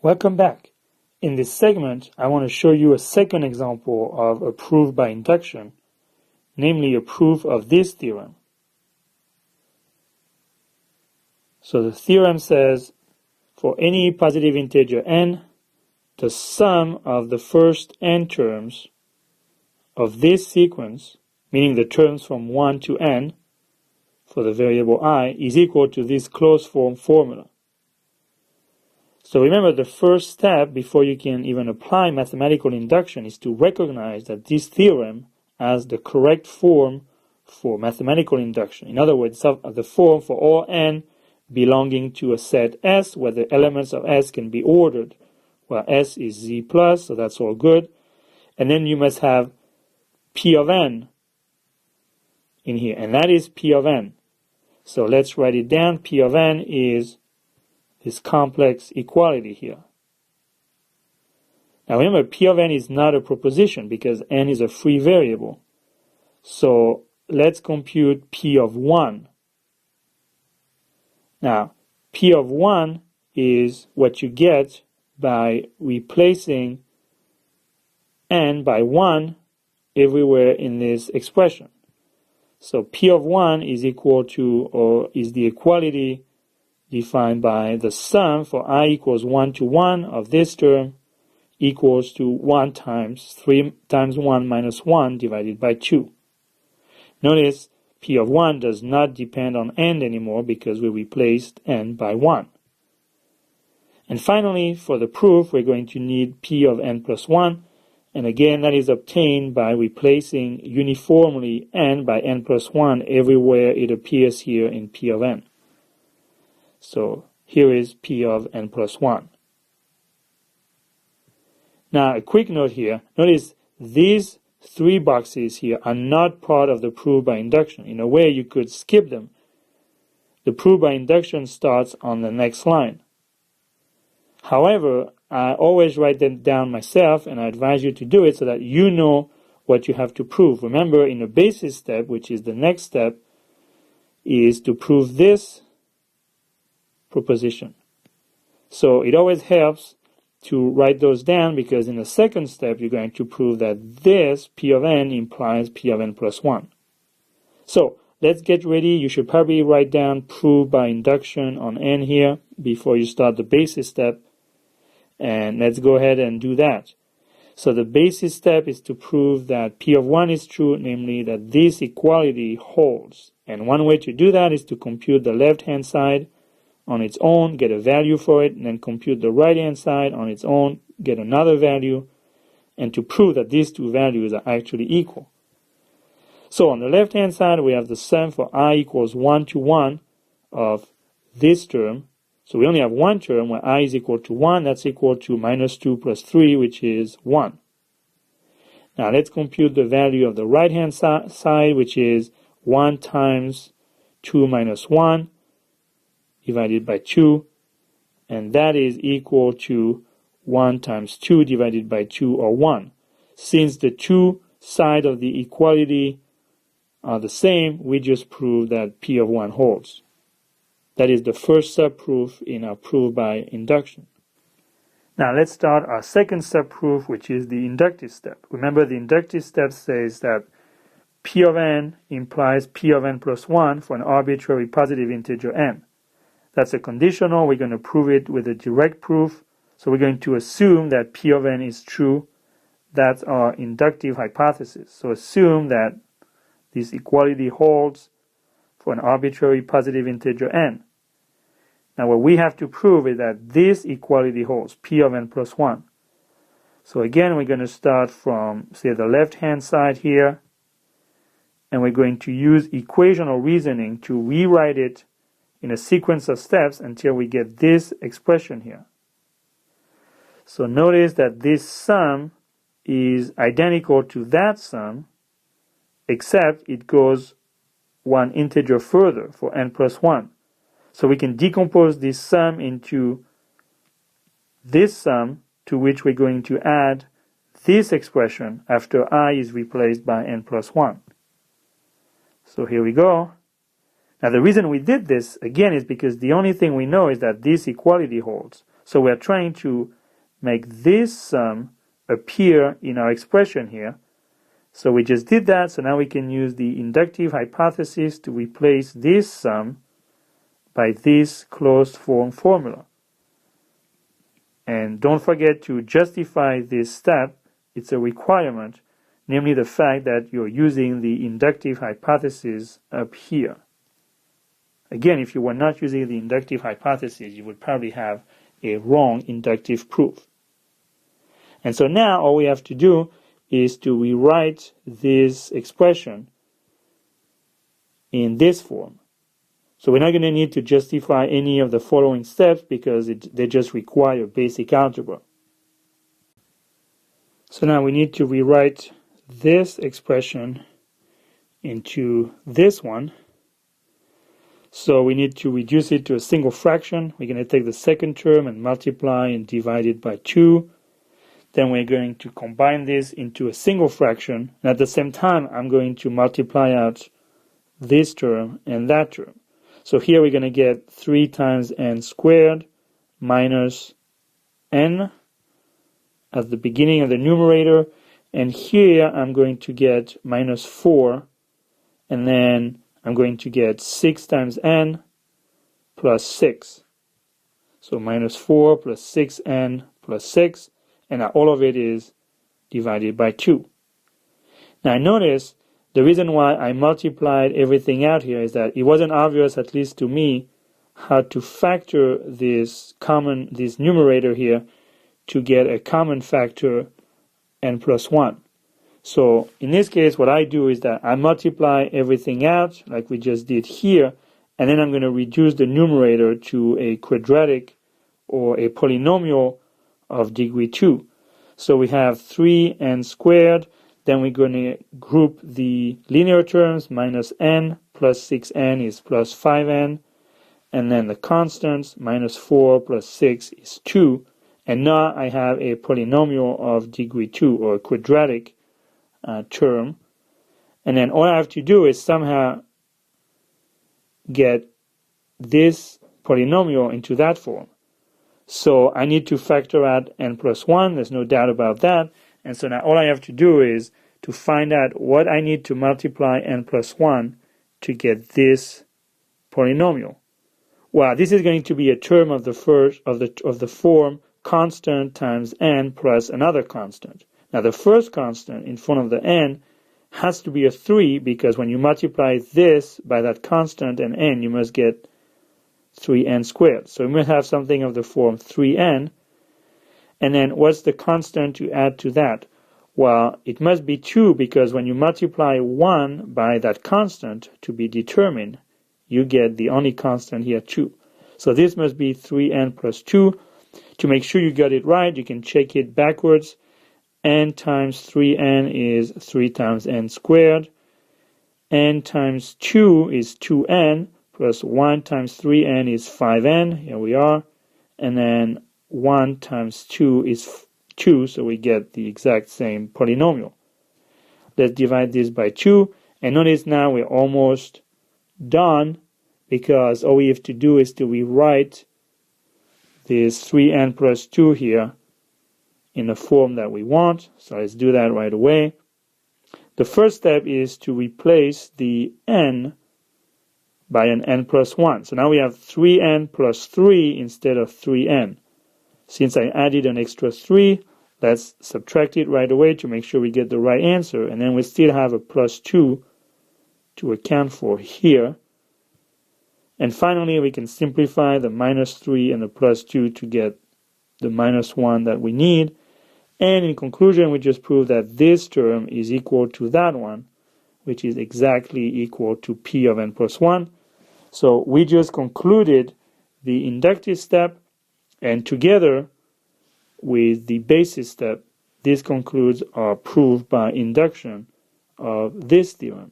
Welcome back. In this segment, I want to show you a second example of a proof by induction, namely a proof of this theorem. So the theorem says, for any positive integer n, the sum of the first n terms of this sequence, meaning the terms from 1 to n, for the variable I, is equal to this closed form formula. So remember, the first step before you can even apply mathematical induction is to recognize that this theorem has the correct form for mathematical induction. In other words, the form for all n belonging to a set S, where the elements of S can be ordered, where S is Z plus, so that's all good. And then you must have P of n in here, and that is P of n. So let's write it down. P of n is this complex equality here. Now remember, P of n is not a proposition because n is a free variable. So let's compute P of 1. Now, P of 1 is what you get by replacing n by 1 everywhere in this expression. So P of 1 is equal to, or is the equality defined by the sum for I equals 1 to 1 of this term equals to 1 times 3 times 1 minus 1 divided by 2. Notice P of 1 does not depend on n anymore because we replaced n by 1. And finally, for the proof, we're going to need P of n plus 1. And again, that is obtained by replacing uniformly n by n plus 1 everywhere it appears here in P of n. So here is P of n plus 1. Now, a quick note here. Notice these three boxes here are not part of the proof by induction. In a way, you could skip them. The proof by induction starts on the next line. However, I always write them down myself, and I advise you to do it so that you know what you have to prove. Remember, in the basis step, which is the next step, is to prove this proposition. So it always helps to write those down because in the second step, you're going to prove that this P of n implies P of n plus 1. So let's get ready. You should probably write down proof by induction on n here before you start the basis step. And let's go ahead and do that. So the basis step is to prove that P of 1 is true, namely that this equality holds. And one way to do that is to compute the left-hand side on its own, get a value for it, and then compute the right-hand side on its own, get another value, and to prove that these two values are actually equal. So on the left-hand side, we have the sum for I equals 1 to 1 of this term. So we only have one term where I is equal to 1. That's equal to minus 2 plus 3, which is 1. Now let's compute the value of the right-hand side, which is 1 times 2 minus 1 divided by 2. And that is equal to 1 times 2 divided by 2, or 1. Since the two sides of the equality are the same, we just prove that P of 1 holds. That is the first subproof in our proof by induction. Now let's start our second subproof, which is the inductive step. Remember, the inductive step says that P of n implies P of n plus 1 for an arbitrary positive integer n. That's a conditional. We're going to prove it with a direct proof. So we're going to assume that P of n is true. That's our inductive hypothesis. So assume that this equality holds for an arbitrary positive integer n. Now what we have to prove is that this equality holds, P of n plus 1. So again, we're going to start from, say, the left-hand side here, and we're going to use equational reasoning to rewrite it in a sequence of steps until we get this expression here. So notice that this sum is identical to that sum, except it goes one integer further for n plus 1. So we can decompose this sum into this sum, to which we're going to add this expression after I is replaced by n plus 1. So here we go. Now the reason we did this, again, is because the only thing we know is that this equality holds. So we're trying to make this sum appear in our expression here. So we just did that, so now we can use the inductive hypothesis to replace this sum by this closed form formula. And don't forget to justify this step. It's a requirement, namely the fact that you're using the inductive hypothesis up here. Again, if you were not using the inductive hypothesis, you would probably have a wrong inductive proof. And so now all we have to do is to rewrite this expression in this form. So we're not going to need to justify any of the following steps because they just require basic algebra. So now we need to rewrite this expression into this one. So we need to reduce it to a single fraction. We're going to take the second term and multiply and divide it by 2. Then we're going to combine this into a single fraction. And at the same time, I'm going to multiply out this term and that term. So here we're going to get 3 times n squared minus n at the beginning of the numerator. And here I'm going to get minus 4. And then I'm going to get 6 times n plus 6. So minus 4 plus 6n plus 6. And now all of it is divided by 2. Now notice the reason why I multiplied everything out here is that it wasn't obvious, at least to me, how to factor this numerator here to get a common factor n plus 1. So in this case, what I do is that I multiply everything out like we just did here, and then I'm going to reduce the numerator to a quadratic or a polynomial of degree 2. So we have 3n squared, then we're going to group the linear terms, minus n plus 6n is plus 5n, and then the constants, minus 4 plus 6 is 2, and now I have a polynomial of degree 2, or a quadratic term, and then all I have to do is somehow get this polynomial into that form. So I need to factor out n plus 1, there's no doubt about that. And so now all I have to do is to find out what I need to multiply n plus 1 to get this polynomial. Well, this is going to be a term of the form constant times n plus another constant. Now the first constant in front of the n has to be a 3 because when you multiply this by that constant and n, you must get 3n squared. So we must have something of the form 3n. And then what's the constant to add to that? Well, it must be 2 because when you multiply 1 by that constant to be determined, you get the only constant here, 2. So this must be 3n plus 2. To make sure you got it right, you can check it backwards. N times 3n is 3 times n squared. N times 2 is 2n. Plus 1 times 3n is 5n, here we are, and then 1 times 2 is 2, so we get the exact same polynomial. Let's divide this by 2, and notice now we're almost done, because all we have to do is to rewrite this 3n plus 2 here in the form that we want, so let's do that right away. The first step is to replace the n by an n plus 1. So now we have 3n plus 3 instead of 3n. Since I added an extra 3, let's subtract it right away to make sure we get the right answer. And then we still have a plus 2 to account for here. And finally, we can simplify the minus 3 and the plus 2 to get the minus 1 that we need. And in conclusion, we just prove that this term is equal to that one, which is exactly equal to p of n plus 1. So we just concluded the inductive step, and together with the basis step, this concludes our proof by induction of this theorem.